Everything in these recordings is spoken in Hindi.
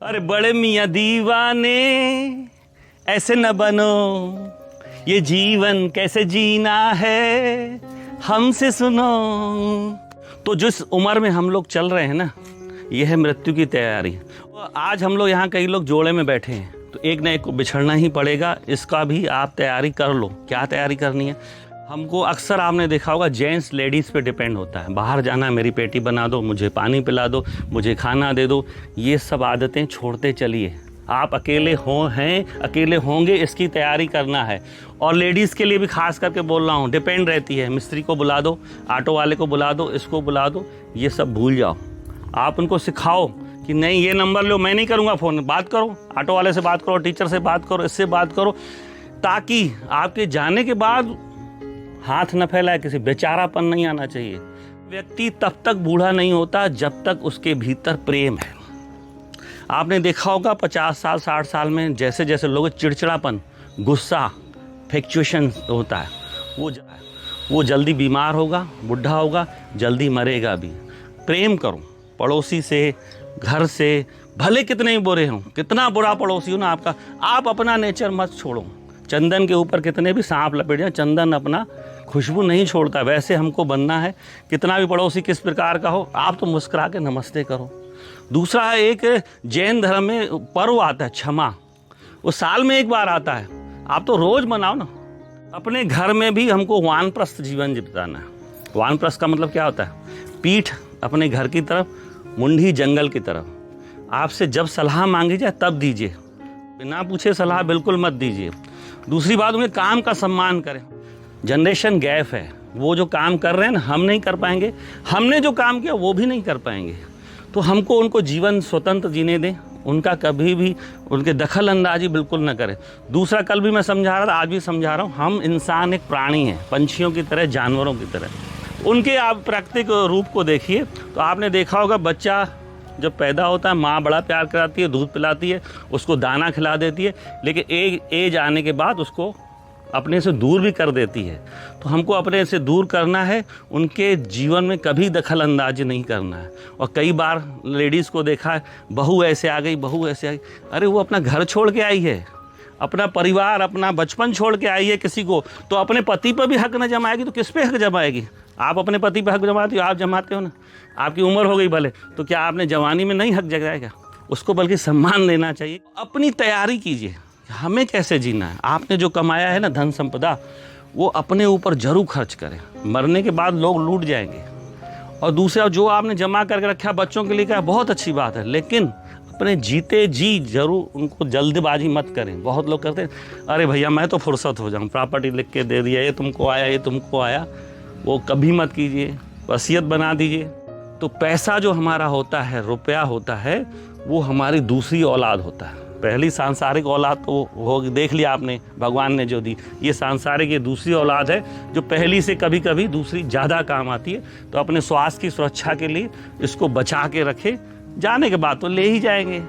अरे बड़े मियाँ दीवाने ऐसे न बनो, ये जीवन कैसे जीना है हमसे सुनो। तो जिस उम्र में हम लोग चल रहे हैं ना, यह है मृत्यु की तैयारी। आज हम लोग यहाँ कई लोग जोड़े में बैठे हैं, तो एक न एक को बिछड़ना ही पड़ेगा। इसका भी आप तैयारी कर लो। क्या तैयारी करनी है? हमको अक्सर आपने देखा होगा जेंट्स लेडीज़ पे डिपेंड होता है। बाहर जाना, मेरी पेटी बना दो, मुझे पानी पिला दो, मुझे खाना दे दो। ये सब आदतें छोड़ते चलिए। आप अकेले अकेले होंगे, इसकी तैयारी करना है। और लेडीज़ के लिए भी खास करके बोल रहा हूँ, डिपेंड रहती है। मिस्त्री को बुला दो, ऑटो वाले को बुला दो, इसको बुला दो, ये सब भूल जाओ। आप उनको सिखाओ कि नहीं ये नंबर लो, मैं नहीं करूँगा फ़ोन। बात करो, ऑटो वाले से बात करो, टीचर से बात करो, इससे बात करो, ताकि आपके जाने के बाद हाथ न फैलाए, किसी बेचारापन नहीं आना चाहिए। व्यक्ति तब तक बूढ़ा नहीं होता जब तक उसके भीतर प्रेम है। आपने देखा होगा 50 साल 60 साल में जैसे जैसे लोगों चिड़चिड़ापन, गुस्सा, फ्लक्चुएशन होता है, वो जल्दी बीमार होगा, बुढ़ा होगा, जल्दी मरेगा भी। प्रेम करो पड़ोसी से, घर से, भले कितने ही बुरे हों, कितना बुरा पड़ोसी हो ना आपका, आप अपना नेचर मत छोड़ो। चंदन के ऊपर कितने भी सांप लपेट जाए, चंदन अपना खुशबू नहीं छोड़ता। वैसे हमको बनना है। कितना भी पड़ोसी किस प्रकार का हो, आप तो मुस्कुरा के नमस्ते करो। दूसरा है, एक जैन धर्म में पर्व आता है क्षमा, वो साल में एक बार आता है, आप तो रोज़ मनाओ ना। अपने घर में भी हमको वानप्रस्थ जीवन बिताना है। वानप्रस्थ का मतलब क्या होता है? पीठ अपने घर की तरफ, मुंडी जंगल की तरफ। आपसे जब सलाह मांगी जाए तब दीजिए, बिना पूछे सलाह बिल्कुल मत दीजिए। दूसरी बात, उन्हें काम का सम्मान करें। जनरेशन गैप है, वो जो काम कर रहे हैं ना, हम नहीं कर पाएंगे, हमने जो काम किया वो भी नहीं कर पाएंगे। तो हमको उनको जीवन स्वतंत्र जीने दें, उनका कभी भी उनके दखल अंदाजी बिल्कुल न करें। दूसरा, कल भी मैं समझा रहा था, आज भी समझा रहा हूँ, हम इंसान एक प्राणी हैं, पंछियों की तरह, जानवरों की तरह। उनके आप प्राकृतिक रूप को देखिए तो आपने देखा होगा, बच्चा जब पैदा होता है माँ बड़ा प्यार कराती है, दूध पिलाती है, उसको दाना खिला देती है, लेकिन एक एज आने के बाद उसको अपने से दूर भी कर देती है। तो हमको अपने से दूर करना है, उनके जीवन में कभी दखल अंदाजी नहीं करना है। और कई बार लेडीज़ को देखा है, बहू ऐसे आ गई, बहू ऐसे आ गई। अरे वो अपना घर छोड़ के आई है, अपना परिवार, अपना बचपन छोड़ के आई है किसी को, तो अपने पति पर भी हक न जमाएगी तो किस पे हक जमाएगी? आप अपने पति पर हक जमाते हो, आप जमाते हो ना। आपकी उम्र हो गई भले, तो क्या आपने जवानी में नहीं हक जगाएगा? उसको बल्कि सम्मान देना चाहिए। अपनी तैयारी कीजिए, हमें कैसे जीना है। आपने जो कमाया है ना धन संपदा, वो अपने ऊपर जरूर खर्च करें। मरने के बाद लोग लूट जाएंगे। और दूसरा, जो आपने जमा करके रखा बच्चों के लिए, क्या बहुत अच्छी बात है, लेकिन अपने जीते जी जरूर उनको जल्दबाजी मत करें। बहुत लोग करते हैं, अरे भैया मैं तो फुर्सत हो जाऊँ, प्रॉपर्टी लिख के दे दिया, ये तुमको आया, ये तुमको आया। वो कभी मत कीजिए, वसीयत बना दीजिए। तो पैसा जो हमारा होता है, रुपया होता है, वो हमारी दूसरी औलाद होता है। पहली सांसारिक औलाद तो होगी, देख लिया आपने, भगवान ने जो दी। ये सांसारिक, ये दूसरी औलाद है, जो पहली से कभी कभी दूसरी ज़्यादा काम आती है। तो अपने स्वास्थ्य की सुरक्षा के लिए इसको बचा के रखें, जाने के बाद तो ले ही जाएंगे।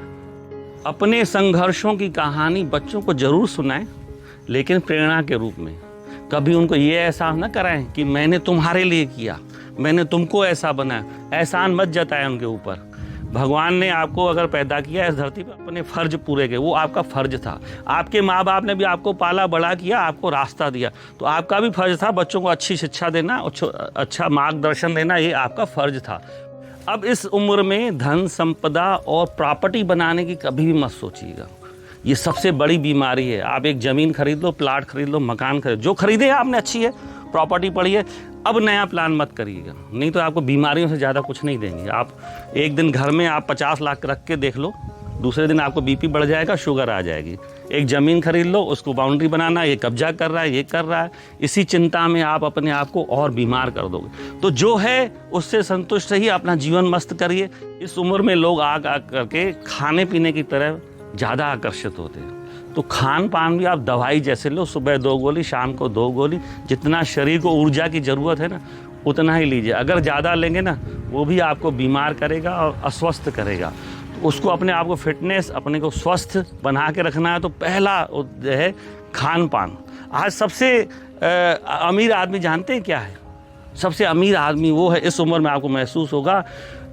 अपने संघर्षों की कहानी बच्चों को जरूर सुनाएं, लेकिन प्रेरणा के रूप में। कभी उनको ये एहसास न कराएं कि मैंने तुम्हारे लिए किया, मैंने तुमको ऐसा बनाया। एहसान मत जताएं उनके ऊपर। भगवान ने आपको अगर पैदा किया इस धरती पर, अपने फ़र्ज पूरे किए, वो आपका फ़र्ज था। आपके माँ बाप ने भी आपको पाला बड़ा किया, आपको रास्ता दिया, तो आपका भी फ़र्ज था बच्चों को अच्छी शिक्षा देना, अच्छा मार्गदर्शन देना, ये आपका फ़र्ज था। अब इस उम्र में धन संपदा और प्रॉपर्टी बनाने की कभी भी मत सोचिएगा। ये सबसे बड़ी बीमारी है। आप एक ज़मीन खरीद लो, प्लाट खरीद लो, मकान खरीद, जो खरीदे आपने अच्छी है, प्रॉपर्टी पड़ी है, अब नया प्लान मत करिएगा, नहीं तो आपको बीमारियों से ज़्यादा कुछ नहीं देंगे। आप एक दिन घर में आप 50 लाख रख के देख लो, दूसरे दिन आपको बीपी बढ़ जाएगा, शुगर आ जाएगी। एक ज़मीन खरीद लो, उसको बाउंड्री बनाना, ये कब्जा कर रहा है, ये कर रहा है, इसी चिंता में आप अपने आप को और बीमार कर दोगे। तो जो है उससे संतुष्ट रहिए, अपना जीवन मस्त करिए। इस उम्र में लोग आ करके खाने पीने की तरह ज़्यादा आकर्षित होते हैं। तो खान पान भी आप दवाई जैसे लो, सुबह 2 गोली, शाम को 2 गोली। जितना शरीर को ऊर्जा की ज़रूरत है ना, उतना ही लीजिए। अगर ज़्यादा लेंगे ना, वो भी आपको बीमार करेगा और अस्वस्थ करेगा। तो उसको अपने आप को फिटनेस, अपने को स्वस्थ बना के रखना है। तो पहला जो है खान पान। आज सबसे अमीर आदमी जानते हैं क्या है? सबसे अमीर आदमी वो है, इस उम्र में आपको महसूस होगा,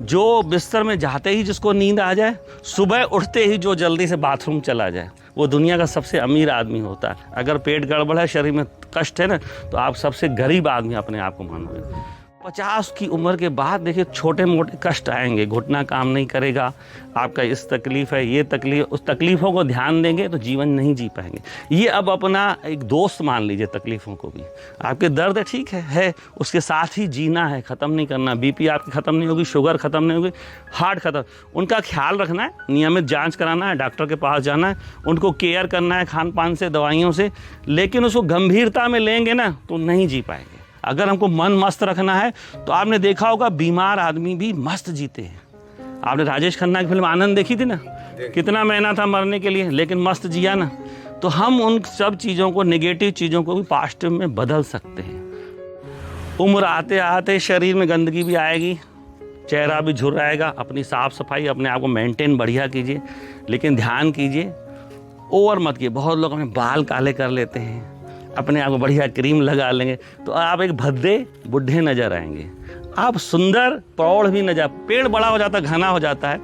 जो बिस्तर में जाते ही जिसको नींद आ जाए, सुबह उठते ही जो जल्दी से बाथरूम चला जाए, वो दुनिया का सबसे अमीर आदमी होता है। अगर पेट गड़बड़ है, शरीर में कष्ट है ना, तो आप सबसे गरीब आदमी अपने आप को मानोगे। 50 की उम्र के बाद देखिए छोटे मोटे कष्ट आएंगे, घुटना काम नहीं करेगा, आपका इस तकलीफ है, ये तकलीफ, उस तकलीफ़ों को ध्यान देंगे तो जीवन नहीं जी पाएंगे। ये अब अपना एक दोस्त मान लीजिए तकलीफ़ों को भी। आपके दर्द ठीक है, उसके साथ ही जीना है, ख़त्म नहीं करना। बीपी आपकी ख़त्म नहीं होगी, शुगर ख़त्म नहीं होगी, हार्ट ख़त्म, उनका ख्याल रखना है, नियमित जाँच कराना है, डॉक्टर के पास जाना है, उनको केयर करना है खान पान से, दवाइयों से, लेकिन उसको गंभीरता में लेंगे ना तो नहीं जी पाएंगे। अगर हमको मन मस्त रखना है तो आपने देखा होगा बीमार आदमी भी मस्त जीते हैं। आपने राजेश खन्ना की फिल्म आनंद देखी थी ना, कितना महीना था मरने के लिए लेकिन मस्त जिया ना। तो हम उन सब चीज़ों को, नेगेटिव चीज़ों को भी पॉजिटिव में बदल सकते हैं। उम्र आते आते शरीर में गंदगी भी आएगी, चेहरा भी झुर्राएगा। अपनी साफ़ सफाई, अपने आप को मेंटेन बढ़िया कीजिए, लेकिन ध्यान कीजिए ओवर मत कीजिए। बहुत लोग अपने बाल काले कर लेते हैं, अपने आप को बढ़िया क्रीम लगा लेंगे तो आप एक भद्दे बुढ़े नज़र आएंगे। आप सुंदर प्रौढ़ भी नजर, पेड़ बड़ा हो जाता है, घना हो जाता है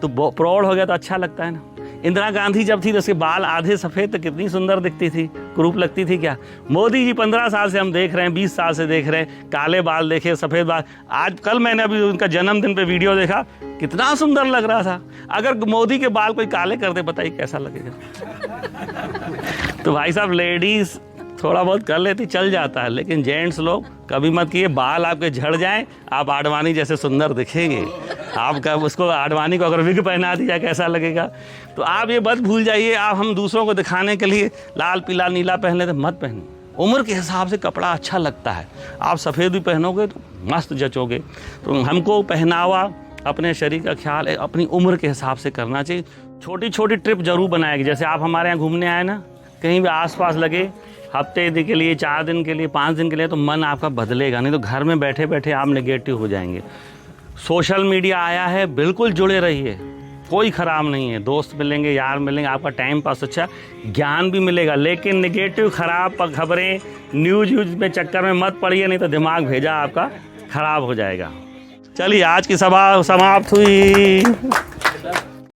तो प्रौढ़ हो गया तो अच्छा लगता है ना। इंदिरा गांधी जब थी तो उसके बाल आधे सफ़ेद, तो कितनी सुंदर दिखती थी, कुरूप लगती थी क्या। मोदी जी 15 साल से हम देख रहे हैं, 20 साल से देख रहे हैं, काले बाल देखे, सफ़ेद बाल। आज कल मैंने अभी उनका जन्मदिन पे वीडियो देखा, कितना सुंदर लग रहा था। अगर मोदी के बाल कोई काले कर दे, बताइए कैसा लगेगा। तो भाई साहब, लेडीज़ थोड़ा बहुत कर लेती, चल जाता है, लेकिन जेंट्स लोग कभी मत किए। बाल आपके झड़ जाएं, आप आडवाणी जैसे सुंदर दिखेंगे। आपका उसको, आडवाणी को अगर विग पहना दिया कैसा लगेगा। तो आप ये मत भूल जाइए, आप हम दूसरों को दिखाने के लिए लाल पीला नीला पहन लेते, मत पहनिए। उम्र के हिसाब से कपड़ा अच्छा लगता है, आप सफ़ेद भी पहनोगे तो मस्त जचोगे। तो हमको पहनावा, अपने शरीर का ख्याल अपनी उम्र के हिसाब से करना चाहिए। छोटी छोटी ट्रिप जरूर बनाएगी, जैसे आप हमारे यहाँ घूमने आए ना, कहीं भी आसपास लगे, हफ्ते के लिए, 4 दिन के लिए, 5 दिन के लिए, तो मन आपका बदलेगा। नहीं तो घर में बैठे बैठे आप नेगेटिव हो जाएंगे। सोशल मीडिया आया है, बिल्कुल जुड़े रहिए, कोई ख़राब नहीं है। दोस्त मिलेंगे, यार मिलेंगे, आपका टाइम पास अच्छा, ज्ञान भी मिलेगा, लेकिन नेगेटिव खराब खबरें, न्यूज़ में चक्कर में मत पड़िए, नहीं तो दिमाग भेजा आपका ख़राब हो जाएगा। चलिए, आज की सभा समाप्त हुई।